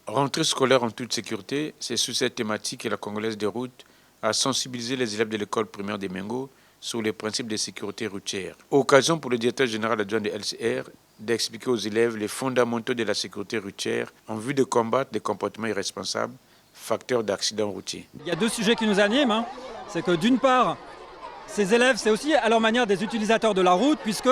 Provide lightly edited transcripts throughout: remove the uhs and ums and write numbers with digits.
Rentrée scolaire en toute sécurité, c'est sous cette thématique que la Congolaise des routes a sensibilisé les élèves de l'école primaire de Mengo sur les principes de sécurité routière. Occasion pour le directeur général adjoint de LCR d'expliquer aux élèves les fondamentaux de la sécurité routière en vue de combattre les comportements irresponsables, facteurs d'accidents routiers. Il y a deux sujets qui nous animent. C'est que d'une part, ces élèves, c'est aussi à leur manière des utilisateurs de la route, puisque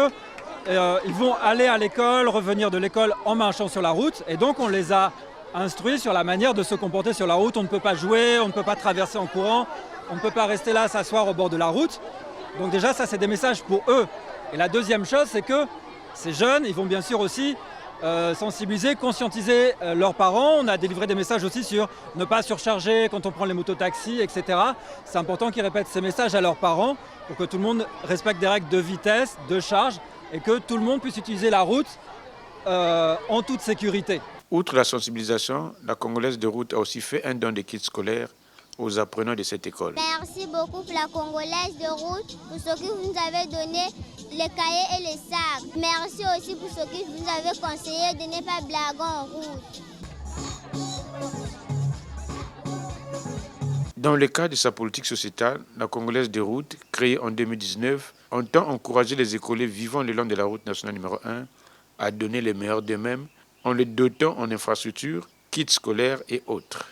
ils vont aller à l'école, revenir de l'école en marchant sur la route, et donc on les a instruits sur la manière de se comporter sur la route. On ne peut pas jouer, on ne peut pas traverser en courant, on ne peut pas rester là, s'asseoir au bord de la route. Donc déjà, ça, c'est des messages pour eux. Et la deuxième chose, c'est que ces jeunes, ils vont bien sûr aussi sensibiliser, conscientiser leurs parents. On a délivré des messages aussi sur ne pas surcharger quand on prend les mototaxis, etc. C'est important qu'ils répètent ces messages à leurs parents pour que tout le monde respecte des règles de vitesse, de charge et que tout le monde puisse utiliser la route en toute sécurité. Outre la sensibilisation, la Congolaise de route a aussi fait un don de kits scolaires aux apprenants de cette école. Merci beaucoup pour la Congolaise de route, pour ce que vous nous avez donné, les cahiers et les sacs. Merci aussi pour ce que vous nous avez conseillé de ne pas blaguer en route. Dans le cadre de sa politique sociétale, la Congolaise de route, créée en 2019, entend encourager les écoliers vivant le long de la route nationale numéro 1 à donner le meilleur d'eux-mêmes en les dotant en infrastructures, kits scolaires et autres.